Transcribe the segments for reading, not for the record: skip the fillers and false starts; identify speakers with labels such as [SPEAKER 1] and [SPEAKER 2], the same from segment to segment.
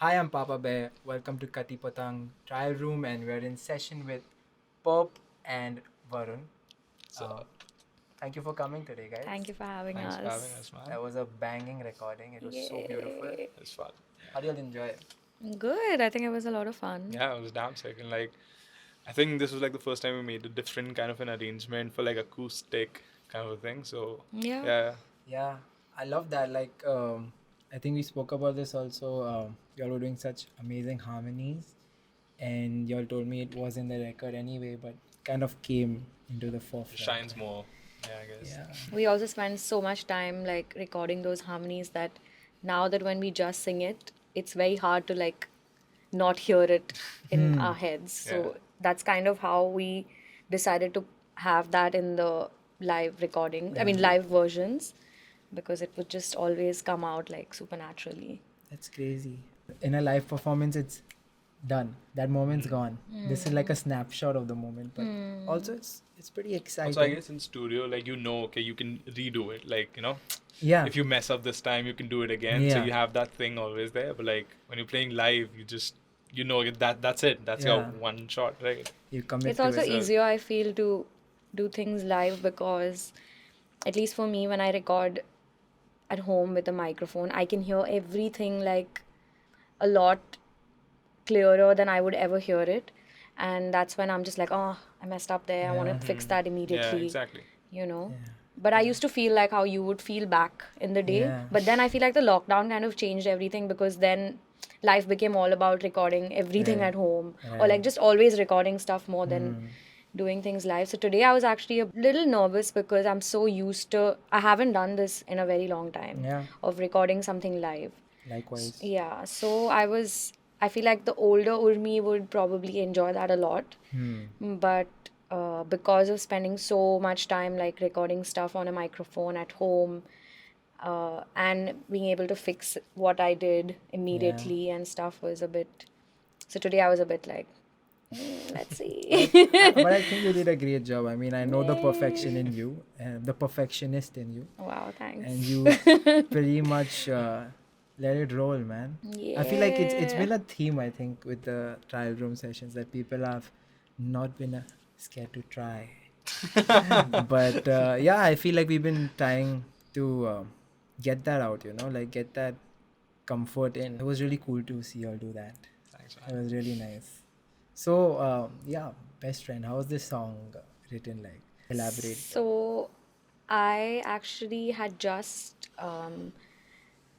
[SPEAKER 1] Hi, I'm Papa Bear. Welcome to Kati Patang Trial Room, and we're in session with Perp and Varun. Uh, Thank you for coming today, guys.
[SPEAKER 2] Thank you for having
[SPEAKER 3] Thanks for having
[SPEAKER 2] us.
[SPEAKER 3] us, man.
[SPEAKER 1] That was a banging recording. It was so beautiful.
[SPEAKER 2] Yay.
[SPEAKER 3] It's fun.
[SPEAKER 1] How do you enjoy it?
[SPEAKER 2] Good. I think it was a lot of fun.
[SPEAKER 3] Yeah, it was damn sick. And like, I think this was like the first time we made a different kind of an arrangement for like acoustic kind of a thing. So
[SPEAKER 2] Yeah.
[SPEAKER 3] yeah,
[SPEAKER 1] Yeah, I love that. I think we spoke about this also. Y'all were doing such amazing harmonies, and y'all told me it was in the record anyway, but kind of came into the
[SPEAKER 3] it
[SPEAKER 1] forefront.
[SPEAKER 3] shines more. Yeah, I guess.
[SPEAKER 1] Yeah.
[SPEAKER 2] We also spent so much time like recording those harmonies that now that when we just sing it, it's very hard to like not hear it in our heads. So
[SPEAKER 3] Yeah.
[SPEAKER 2] that's kind of how we decided to have that in the live recording. I mean, live versions, because it would just always come out like super naturally.
[SPEAKER 1] That's crazy. In a live performance, it's done. That moment's gone. This is like a snapshot of the moment, but also it's pretty exciting.
[SPEAKER 3] Also, I guess in studio, like okay, you can redo it. Like
[SPEAKER 1] Yeah.
[SPEAKER 3] if you mess up this time, you can do it again. So
[SPEAKER 1] Yeah.
[SPEAKER 3] you have that thing always there. But like when you're playing live, that's it. That's your
[SPEAKER 1] Yeah.
[SPEAKER 3] one shot, right?
[SPEAKER 1] You commit
[SPEAKER 2] It's
[SPEAKER 1] to
[SPEAKER 2] also
[SPEAKER 1] it.
[SPEAKER 2] easier, I feel, to do things live because, at least for me, when I record at home with a microphone, I can hear everything like a lot clearer than I would ever hear it. And that's when I'm just like, oh, I messed up there. I want to fix that
[SPEAKER 3] Yeah,
[SPEAKER 2] immediately,
[SPEAKER 3] exactly.
[SPEAKER 2] you know.
[SPEAKER 1] Yeah.
[SPEAKER 2] But I used to feel like how you would feel back in the day.
[SPEAKER 1] Yeah.
[SPEAKER 2] But then I feel like the lockdown kind of changed everything because then life became all about recording everything
[SPEAKER 1] Right.
[SPEAKER 2] at home or
[SPEAKER 1] Right.
[SPEAKER 2] like just always recording stuff more than doing things live. So today I was actually a little nervous because I'm so used to, I haven't done this in a very long time
[SPEAKER 1] Yeah.
[SPEAKER 2] of recording something live.
[SPEAKER 1] Likewise.
[SPEAKER 2] Yeah, so I feel like the older Urmi would probably enjoy that a lot. But because of spending so much time like recording stuff on a microphone at home and being able to fix what I did immediately and stuff was a bit. So today I was a bit like, let's see.
[SPEAKER 1] But I think you did a great job. I mean, I know the perfection in you, and the perfectionist in you,
[SPEAKER 2] Wow, thanks.
[SPEAKER 1] and you pretty much let it roll, man. I feel like it's been a theme, I think, with the trial room sessions that people have not been scared to try. But yeah, I feel like we've been trying to get that out, like get that comfort in. It was really cool to see you all do that.
[SPEAKER 3] Thanks,
[SPEAKER 1] It
[SPEAKER 3] man.
[SPEAKER 1] was really nice. So yeah, best friend, how was this song written? Like, elaborate.
[SPEAKER 2] So I actually had just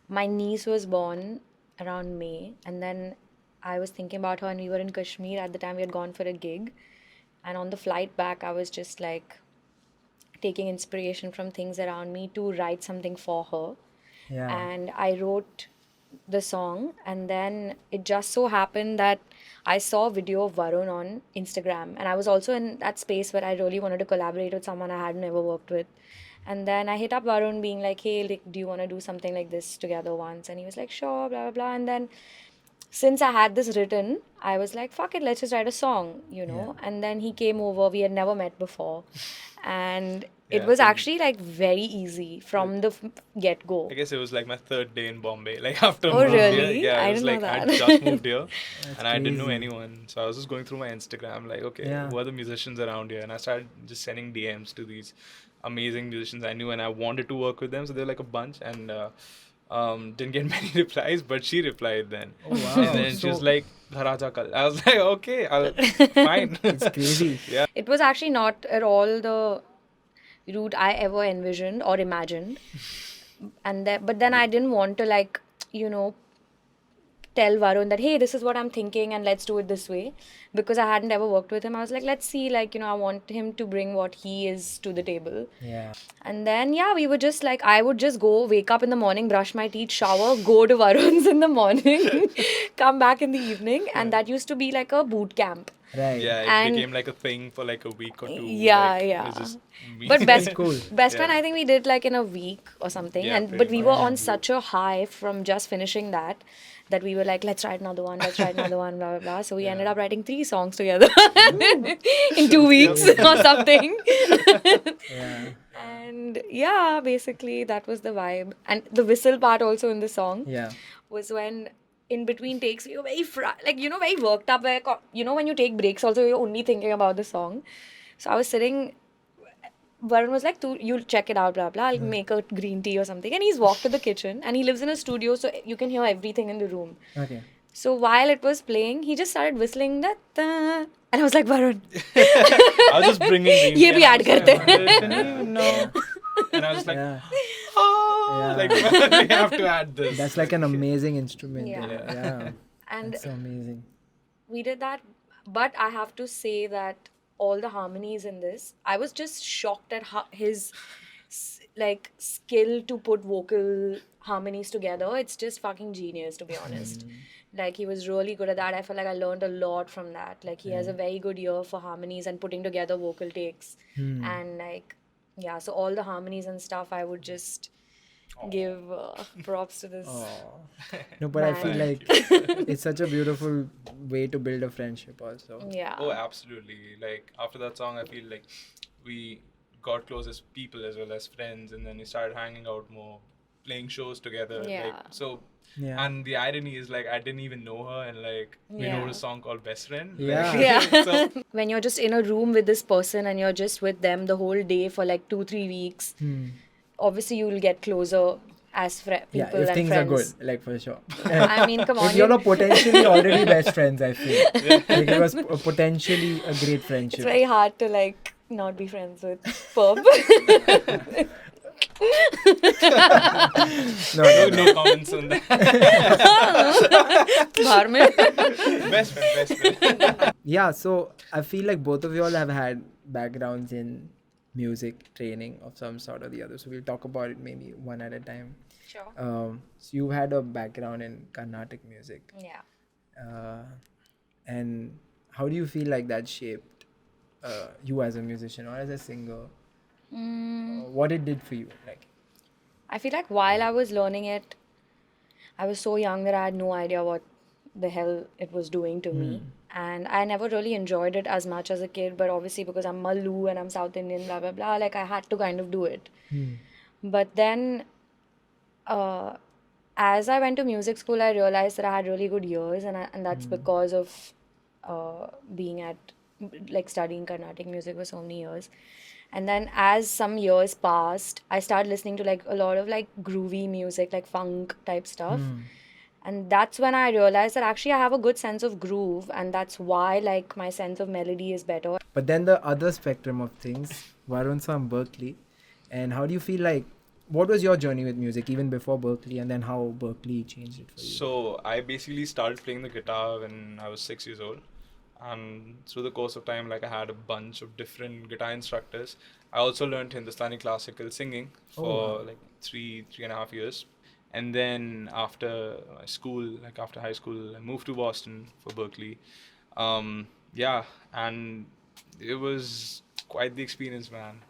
[SPEAKER 2] my niece was born around May, and then I was thinking about her, and we were in Kashmir at the time. We had gone for a gig, and on the flight back, I was just like taking inspiration from things around me to write something for her.
[SPEAKER 1] Yeah.
[SPEAKER 2] And I wrote the song, and then it just so happened that I saw a video of Varun on Instagram, and I was also in that space where I really wanted to collaborate with someone I had never worked with. And then I hit up Varun being like, hey, like, do you want to do something like this together once? And he was like, sure, blah, blah, blah. And then since I had this written, I was like, fuck it, let's just write a song, you know? And then he came over, we had never met before. And it
[SPEAKER 3] Yeah,
[SPEAKER 2] was
[SPEAKER 3] so-
[SPEAKER 2] actually like very easy from the get go.
[SPEAKER 3] I guess it was like my third day in Bombay. Like after
[SPEAKER 2] Oh,
[SPEAKER 3] moving
[SPEAKER 2] really?
[SPEAKER 3] here, yeah,
[SPEAKER 2] I
[SPEAKER 3] it was
[SPEAKER 2] didn't know
[SPEAKER 3] like I
[SPEAKER 2] that.
[SPEAKER 3] just moved here and I didn't know
[SPEAKER 1] crazy.
[SPEAKER 3] anyone. So I was just going through my Instagram, like, okay,
[SPEAKER 1] Yeah.
[SPEAKER 3] who are the musicians around here? And I started just sending DMs to these amazing musicians I knew, and I wanted to work with them. So they were like a bunch, and didn't get many replies, but she replied then.
[SPEAKER 1] Oh, wow.
[SPEAKER 3] And then she was
[SPEAKER 1] So-
[SPEAKER 3] like, "Ghar aa ja kal." I was like, okay, I'll fine.
[SPEAKER 1] It's crazy.
[SPEAKER 3] Yeah.
[SPEAKER 2] It was actually not at all the route I ever envisioned or imagined. And that, but then I didn't want to like, you know, tell Varun that, hey, this is what I'm thinking and let's do it this way, because I hadn't ever worked with him. I was like, let's see, like, you know, I want him to bring what he is to the table.
[SPEAKER 1] Yeah.
[SPEAKER 2] And then, yeah, we would just like, I would just go, wake up in the morning, brush my teeth, shower, go to Varun's in the morning, come back in the evening. And that used to be like a boot camp.
[SPEAKER 1] Right.
[SPEAKER 3] Yeah, it
[SPEAKER 2] And-
[SPEAKER 3] became like a thing for like a week or two.
[SPEAKER 2] Yeah,
[SPEAKER 3] like,
[SPEAKER 2] yeah.
[SPEAKER 3] It was just
[SPEAKER 2] But best,
[SPEAKER 1] Cool.
[SPEAKER 2] best
[SPEAKER 3] Yeah.
[SPEAKER 2] friend, I think we did like in a week or something.
[SPEAKER 3] Yeah,
[SPEAKER 2] And
[SPEAKER 3] pretty
[SPEAKER 2] but we
[SPEAKER 3] much.
[SPEAKER 2] were on such a high from just finishing that we were like, let's write another one, let's write another one, blah blah blah. So we ended up writing 3 songs together in 2 weeks or something.
[SPEAKER 1] Yeah.
[SPEAKER 2] And yeah, basically that was the vibe. And the whistle part also in the song
[SPEAKER 1] Yeah.
[SPEAKER 2] was when in between takes, we were very very worked up. Where when you take breaks, also you're only thinking about the song. So I was sitting. Varun was like, you'll check it out, blah blah. I'll make a green tea or something. And he's walked to the kitchen, and he lives in a studio, so you can hear everything in the room.
[SPEAKER 1] Okay.
[SPEAKER 2] So while it was playing, he just started whistling that, and I was like, Varun,
[SPEAKER 3] I was just bringing green
[SPEAKER 2] ये
[SPEAKER 3] tea
[SPEAKER 2] भी
[SPEAKER 3] and
[SPEAKER 2] add
[SPEAKER 3] I was
[SPEAKER 2] करते
[SPEAKER 3] like, "Can you even know?" And I was like,
[SPEAKER 1] Yeah.
[SPEAKER 3] oh,
[SPEAKER 1] Yeah.
[SPEAKER 3] like we have to add this.
[SPEAKER 1] That's like an amazing instrument.
[SPEAKER 2] Yeah.
[SPEAKER 1] Yeah.
[SPEAKER 2] and
[SPEAKER 1] That's so amazing.
[SPEAKER 2] we did that. But I have to say that all the harmonies in this, I was just shocked at his skill to put vocal harmonies together. It's just fucking genius, to be honest. Like, he was really good at that. I felt like I learned a lot from that. Like, he has a very good ear for harmonies and putting together vocal takes. And so all the harmonies and stuff, I would just give props to this.
[SPEAKER 1] No, but I feel
[SPEAKER 2] Man.
[SPEAKER 1] like it's such a beautiful way to build a friendship also.
[SPEAKER 2] Yeah.
[SPEAKER 3] Oh, absolutely. Like, after that song, I feel like we got close as people as well as friends, and then we started hanging out more, playing shows together.
[SPEAKER 2] Yeah.
[SPEAKER 1] Yeah.
[SPEAKER 3] And the irony is, like, I didn't even know her, and like we
[SPEAKER 2] Yeah.
[SPEAKER 3] wrote a song called Best Friend.
[SPEAKER 1] Yeah.
[SPEAKER 3] Like,
[SPEAKER 2] Yeah.
[SPEAKER 3] so
[SPEAKER 2] When you're just in a room with this person and you're just with them the whole day for like 2-3 weeks, obviously you will get closer as people
[SPEAKER 1] Yeah, if
[SPEAKER 2] and
[SPEAKER 1] things
[SPEAKER 2] friends.
[SPEAKER 1] are good, like for sure.
[SPEAKER 2] I mean, come on.
[SPEAKER 1] If you're not potentially already best friends, I feel. Like it was potentially a great friendship.
[SPEAKER 2] It's very hard to like not be friends with Perp.
[SPEAKER 3] no comments on that.
[SPEAKER 2] बाहर में.
[SPEAKER 3] Best friend.
[SPEAKER 1] Yeah, so I feel like both of you all have had backgrounds in music training of some sort or the other. So we'll talk about it maybe one at a time.
[SPEAKER 2] Sure.
[SPEAKER 1] So you had a background in Carnatic music.
[SPEAKER 2] Yeah.
[SPEAKER 1] And how do you feel like that shaped you as a musician or as a singer? What it did for you? Like,
[SPEAKER 2] I feel like while I was learning it, I was so young that I had no idea what the hell it was doing to me. And I never really enjoyed it as much as a kid, but obviously because I'm Mallu and I'm South Indian, blah, blah, blah, like I had to kind of do it. But then as I went to music school, I realized that I had really good ears, and that's because of being at, like, studying Carnatic music for so many years. And then as some years passed, I started listening to like a lot of like groovy music, like funk type stuff. And that's when I realized that actually I have a good sense of groove, and that's why like my sense of melody is better.
[SPEAKER 1] but then the other spectrum of things, Varun's from Berkeley. And how do you feel like, what was your journey with music even before Berkeley, and then how Berkeley changed it for you?
[SPEAKER 3] So I basically started playing the guitar when I was 6 years old. And through the course of time, like, I had a bunch of different guitar instructors. I also learned Hindustani classical singing for like three and a half years. And then after school, like after high school, I moved to Boston for Berkeley. And it was quite the experience, man.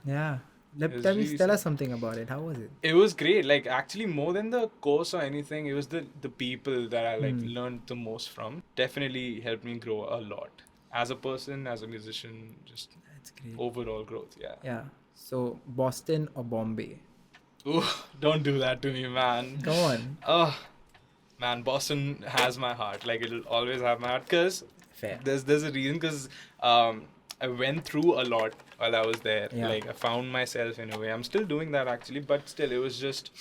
[SPEAKER 1] Yeah.
[SPEAKER 3] was
[SPEAKER 1] Tell
[SPEAKER 3] really
[SPEAKER 1] us something about it. How was it?
[SPEAKER 3] It was great. Like, actually, more than the course or anything, it was the people that I like learned the most from. Definitely helped me grow a lot as a person, as a musician, just
[SPEAKER 1] That's great.
[SPEAKER 3] overall growth. Yeah.
[SPEAKER 1] Yeah. So Boston or Bombay?
[SPEAKER 3] Ooh, don't do that to me, man.
[SPEAKER 1] Go on.
[SPEAKER 3] Oh, man, Boston has my heart. Like, it'll always have my heart, because
[SPEAKER 1] Fair.
[SPEAKER 3] there's a reason, because I went through a lot while I was there.
[SPEAKER 1] Yeah.
[SPEAKER 3] Like, I found myself in a way. I'm still doing that, actually, but still, it was just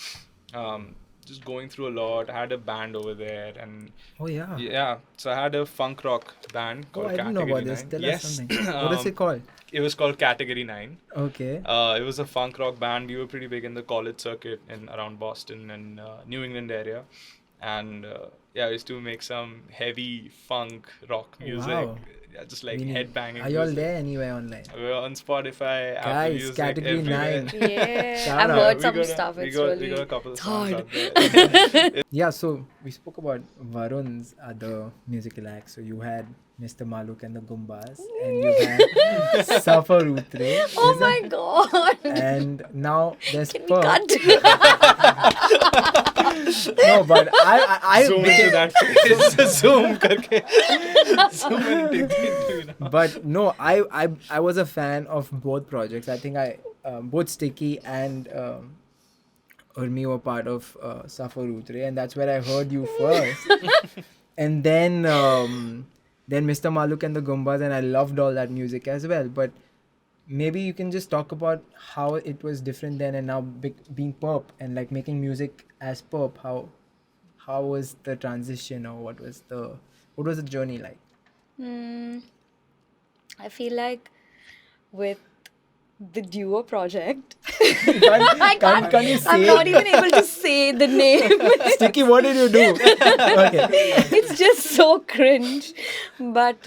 [SPEAKER 3] going through a lot. I had a band over there, and
[SPEAKER 1] Oh yeah.
[SPEAKER 3] yeah, so I had a funk rock band
[SPEAKER 1] Oh,
[SPEAKER 3] called
[SPEAKER 1] I didn't know
[SPEAKER 3] Category
[SPEAKER 1] about this.
[SPEAKER 3] 9.
[SPEAKER 1] Tell
[SPEAKER 3] Yes.
[SPEAKER 1] us something. What is it called?
[SPEAKER 3] It was called Category 9.
[SPEAKER 1] Okay.
[SPEAKER 3] It was a funk rock band. We were pretty big in the college circuit in around Boston and New England area. And I used to make some heavy funk rock music.
[SPEAKER 1] Wow.
[SPEAKER 3] Yeah, just like
[SPEAKER 1] We need-
[SPEAKER 3] headbanging
[SPEAKER 1] Are you all
[SPEAKER 3] music.
[SPEAKER 1] there anywhere online?
[SPEAKER 3] We're on Spotify, Apple
[SPEAKER 1] Guys,
[SPEAKER 3] Music,
[SPEAKER 1] Category
[SPEAKER 3] everywhere.
[SPEAKER 1] 9.
[SPEAKER 2] Yeah.
[SPEAKER 1] Shout
[SPEAKER 2] I've
[SPEAKER 1] out.
[SPEAKER 2] heard
[SPEAKER 3] We
[SPEAKER 2] some
[SPEAKER 3] got a-
[SPEAKER 2] stuff.
[SPEAKER 3] we
[SPEAKER 2] It's
[SPEAKER 3] got,
[SPEAKER 2] really
[SPEAKER 3] we got a couple of
[SPEAKER 2] it's
[SPEAKER 3] songs
[SPEAKER 2] hard.
[SPEAKER 3] out there.
[SPEAKER 1] Yeah, so we spoke about Varun's other musical acts. So you had Mr. Maluk and the Gumbas, and you had Safar Utre.
[SPEAKER 2] Oh my god.
[SPEAKER 1] And now there's
[SPEAKER 2] Can we
[SPEAKER 1] Perp.
[SPEAKER 2] cut?
[SPEAKER 1] No, but I
[SPEAKER 3] Zoom into that face. Zoom karke. Zoom and take it into, you know.
[SPEAKER 1] But no, I was a fan of both projects. I think both Sticky and Urmi were part of Safar Utre, and that's where I heard you first. And then Mr. Maluk and the Gumbas, and I loved all that music as well. But maybe you can just talk about how it was different then and now being Perp and like making music as Perp. How was the transition, or what was the journey like?
[SPEAKER 2] Hmm. I feel like with the duo project,
[SPEAKER 1] Can you say
[SPEAKER 2] I'm not even able to say the name.
[SPEAKER 1] Sticky, what did you do? Okay.
[SPEAKER 2] It's just so cringe. But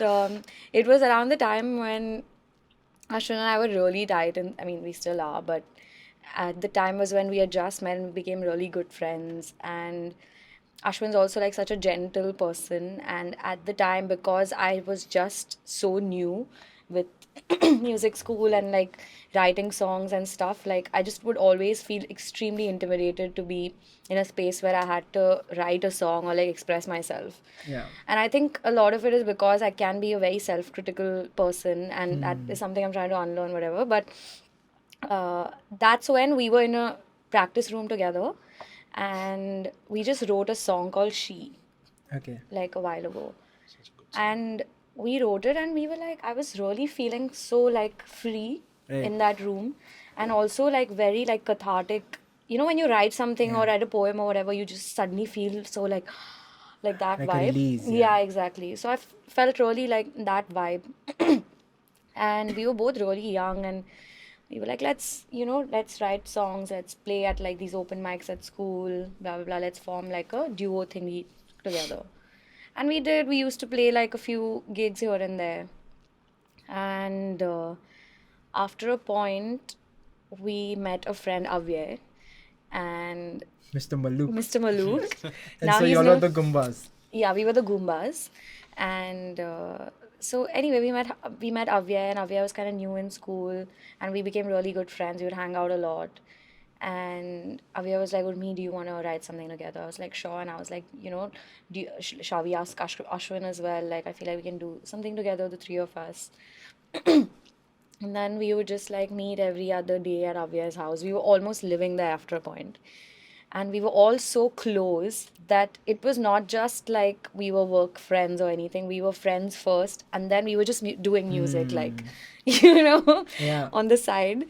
[SPEAKER 2] it was around the time when Ashwin and I were really tight, and I mean, we still are, but at the time was when we had just met and became really good friends. And Ashwin's also like such a gentle person, and at the time, because I was just so new with music school and like writing songs and stuff, like I just would always feel extremely intimidated to be in a space where I had to write a song or like express myself.
[SPEAKER 1] Yeah.
[SPEAKER 2] And I think a lot of it is because I can be a very self-critical person, and that is something I'm trying to unlearn, whatever. But that's when we were in a practice room together, and we just wrote a song called She,
[SPEAKER 1] Okay.
[SPEAKER 2] like a while ago. And we wrote it, and we were like, I was really feeling so like free
[SPEAKER 1] Right.
[SPEAKER 2] in that room, and also like very like cathartic. You know, when you write something or write a poem or whatever, you just suddenly feel so like that
[SPEAKER 1] Like a
[SPEAKER 2] vibe.
[SPEAKER 1] release, yeah.
[SPEAKER 2] Yeah, exactly. So I felt really like that vibe. And we were both really young, and we were like, let's write songs, let's play at like these open mics at school, blah blah blah, let's form like a duo thingy together. And we did. We used to play like a few gigs here and there. And after a point, we met a friend, Avyay, and
[SPEAKER 1] Mr. Maluk.
[SPEAKER 2] Mr. Maluk.
[SPEAKER 1] And so y'all are the Gumbas.
[SPEAKER 2] Yeah, we were the Goombas. And so anyway, we met Avyay, and Avyay was kind of new in school, and we became really good friends. We would hang out a lot. And Avyay was like, Urmi, do you want to write something together? I was like, sure. And I was like, shall we ask Ashwin as well? Like, I feel like we can do something together, the three of us. And then we would just like meet every other day at Avyay's house. We were almost living there after a point. And we were all so close that it was not just like we were work friends or anything. We were friends first, and then we were just doing music, like,
[SPEAKER 1] Yeah.
[SPEAKER 2] on the side.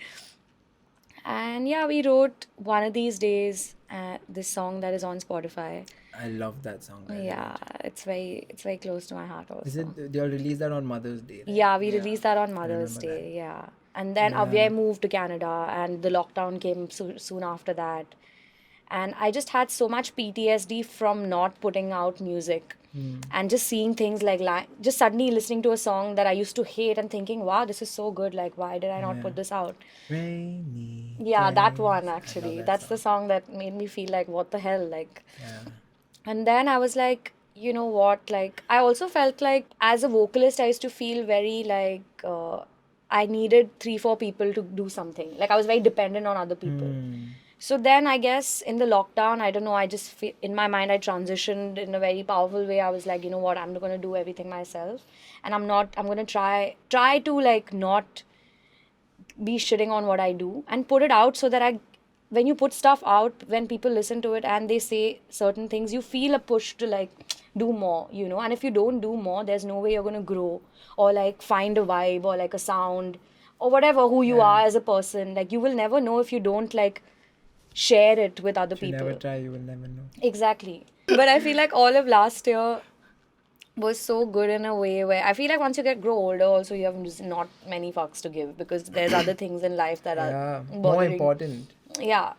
[SPEAKER 2] And yeah, we wrote One of These Days, this song that is on Spotify.
[SPEAKER 1] I love that song. by the way.
[SPEAKER 2] Yeah, it's very close to my heart also.
[SPEAKER 1] Is it, they'll release that on Mother's Day? Right?
[SPEAKER 2] Yeah, we released that on Mother's
[SPEAKER 1] remember
[SPEAKER 2] Day. Yeah. And then Avyay moved to Canada, and the lockdown came soon after that. And I just had so much PTSD from not putting out music and just seeing things like just suddenly listening to a song that I used to hate and thinking, wow, this is so good. Like, why did I not put this out?
[SPEAKER 1] Rainy.
[SPEAKER 2] Yeah, that one
[SPEAKER 1] days. I
[SPEAKER 2] actually.
[SPEAKER 1] love that
[SPEAKER 2] That's
[SPEAKER 1] song.
[SPEAKER 2] the song that made me feel like, what the hell? Like,
[SPEAKER 1] Yeah.
[SPEAKER 2] and then I was like, you know what? Like, I also felt like as a vocalist, I used to feel very like I needed 3-4 people to do something. Like, I was very dependent on other people. So then I guess in the lockdown, I don't know, I just in my mind, I transitioned in a very powerful way. I was like, you know what, I'm going to do everything myself. And I'm going to try to like not be shitting on what I do and put it out so that when you put stuff out, when people listen to it and they say certain things, you feel a push to like do more, and if you don't do more, there's no way you're going to grow or like find a vibe or like a sound or whatever, who you are as a person. Like, you will never know if you don't like share it with other
[SPEAKER 1] If you
[SPEAKER 2] people.
[SPEAKER 1] never try, you will never know.
[SPEAKER 2] Exactly. But I feel like all of last year was so good in a way where I feel like once you grow older also, you have just not many fucks to give because there's other things in life that are
[SPEAKER 1] Yeah. More
[SPEAKER 2] bothering.
[SPEAKER 1] important.
[SPEAKER 2] Yeah.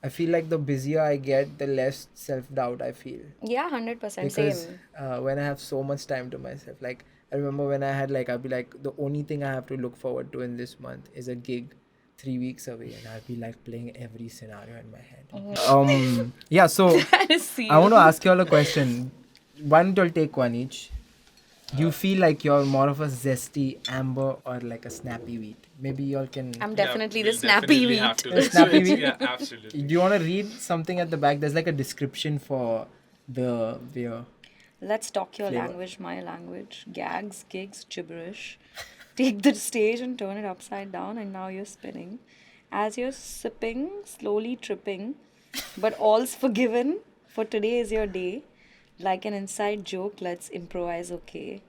[SPEAKER 1] I feel like the busier I get, the less self-doubt I feel.
[SPEAKER 2] Yeah, 100%.
[SPEAKER 1] Because
[SPEAKER 2] Same.
[SPEAKER 1] when I have so much time to myself, like I remember when I had like, I'd be like, the only thing I have to look forward to in this month is a gig 3 weeks away, and I'd be like playing every scenario in my head. Yeah, so I want to ask you all a question. Why don't you all take one each? Do you feel like you're more of a zesty amber or like a snappy wheat? Maybe y'all can.
[SPEAKER 2] I'm definitely
[SPEAKER 3] we'll
[SPEAKER 2] the snappy
[SPEAKER 3] definitely have
[SPEAKER 2] wheat.
[SPEAKER 3] to.
[SPEAKER 1] Snappy wheat?
[SPEAKER 3] Yeah, absolutely.
[SPEAKER 1] Do you want to read something at the back? There's like a description for the beer.
[SPEAKER 2] Let's talk your
[SPEAKER 1] Flavor.
[SPEAKER 2] language, my language. Gags, gigs, gibberish. Take the stage and turn it upside down, and now you're spinning. As you're sipping, slowly tripping, but all's forgiven. For today is your day. Like an inside joke, let's improvise, okay?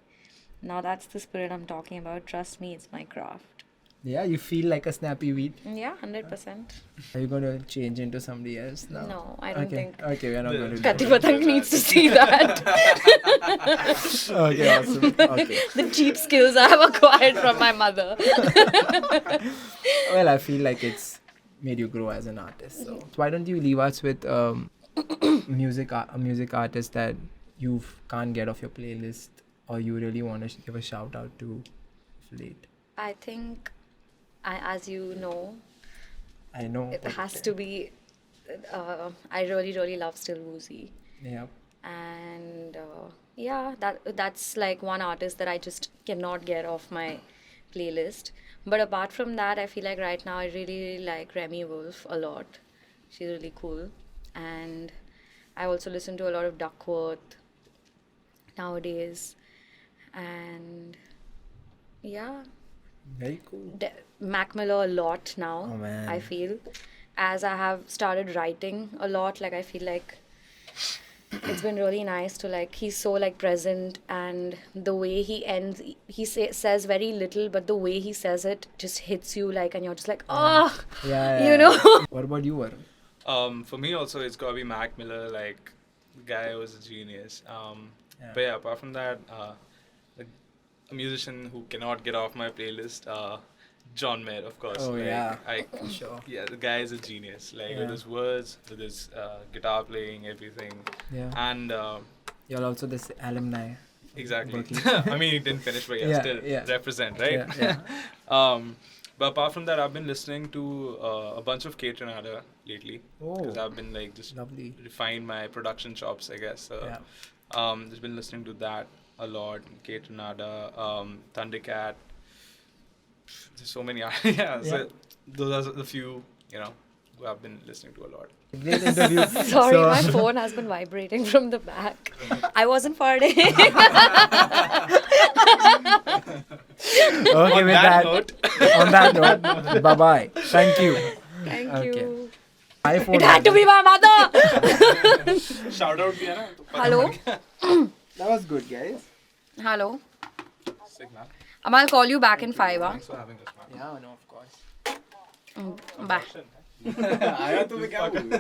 [SPEAKER 2] Now that's the spirit I'm talking about. Trust me, it's my craft.
[SPEAKER 1] Yeah, you feel like a snappy weed.
[SPEAKER 2] Yeah, 100%.
[SPEAKER 1] Are you going to change into somebody else now?
[SPEAKER 2] No, I don't
[SPEAKER 1] Okay.
[SPEAKER 2] think.
[SPEAKER 1] Okay, we're not going to do
[SPEAKER 2] Kati
[SPEAKER 1] that.
[SPEAKER 2] Patang needs to see that.
[SPEAKER 1] Okay, awesome. Okay.
[SPEAKER 2] The cheap skills I have acquired from my mother.
[SPEAKER 1] Well, I feel like it's made you grow as an artist. So why don't you leave us with a music artist that you can't get off your playlist or you really want to give a shout out to of late?
[SPEAKER 2] I think, as you know,
[SPEAKER 1] I know.
[SPEAKER 2] it has to be. I really, really love Still Woozy.
[SPEAKER 1] Yeah.
[SPEAKER 2] And yeah, that's like one artist that I just cannot get off my playlist. But apart from that, I feel like right now I really like Remy Wolf a lot. She's really cool. And I also listen to a lot of Duckworth nowadays. And yeah,
[SPEAKER 1] Very cool.
[SPEAKER 2] Mac Miller a lot now.
[SPEAKER 1] Oh, man.
[SPEAKER 2] I feel, as I have started writing a lot, like I feel like it's been really nice to like, he's so like present, and the way he ends, he says very little, but the way he says it just hits you like, and you're just like, oh,
[SPEAKER 1] Yeah.
[SPEAKER 2] you know.
[SPEAKER 1] What about you, Varun?
[SPEAKER 3] For me also, it's gotta be Mac Miller. Like, the guy was a genius.
[SPEAKER 1] Yeah.
[SPEAKER 3] But yeah, apart from that, a musician who cannot get off my playlist, John Mayer, of course.
[SPEAKER 1] Oh,
[SPEAKER 3] like,
[SPEAKER 1] yeah.
[SPEAKER 3] Sure. Yeah, the guy is a genius. Like,
[SPEAKER 1] Yeah.
[SPEAKER 3] with his words, with his guitar playing, everything.
[SPEAKER 1] Yeah.
[SPEAKER 3] And
[SPEAKER 1] You're also this alumni.
[SPEAKER 3] exactly.
[SPEAKER 1] Berkeley.
[SPEAKER 3] I mean, he didn't finish, but
[SPEAKER 1] Yeah,
[SPEAKER 3] still
[SPEAKER 1] yeah.
[SPEAKER 3] represent, right?
[SPEAKER 1] Yeah.
[SPEAKER 3] But apart from that, I've been listening to a bunch of Kate Renata lately. Because
[SPEAKER 1] Oh,
[SPEAKER 3] I've been like just
[SPEAKER 1] lovely.
[SPEAKER 3] refine my production chops, I guess. So,
[SPEAKER 1] Yeah.
[SPEAKER 3] just been listening to that a lot. Kate Renata, Thundercat. There's so many. Yeah, so those are the few, who I've been listening to a lot.
[SPEAKER 1] Great interview.
[SPEAKER 2] Sorry,
[SPEAKER 1] So-
[SPEAKER 2] my phone has been vibrating from the back. I wasn't farting.
[SPEAKER 1] Okay, with that, on that note, bye-bye. Thank you.
[SPEAKER 2] Thank
[SPEAKER 1] Okay.
[SPEAKER 2] you.
[SPEAKER 1] iPhone.
[SPEAKER 2] It had to be my mother.
[SPEAKER 3] Shout out kiya na?
[SPEAKER 2] Hello.
[SPEAKER 1] That was good, guys.
[SPEAKER 2] Hello.
[SPEAKER 3] Sick, man.
[SPEAKER 2] I'll call you back in 5 hours.
[SPEAKER 3] Thanks for having us, man.
[SPEAKER 1] Yeah, no, of course.
[SPEAKER 2] Bye.
[SPEAKER 1] आया तो मैं क्या बोलूं?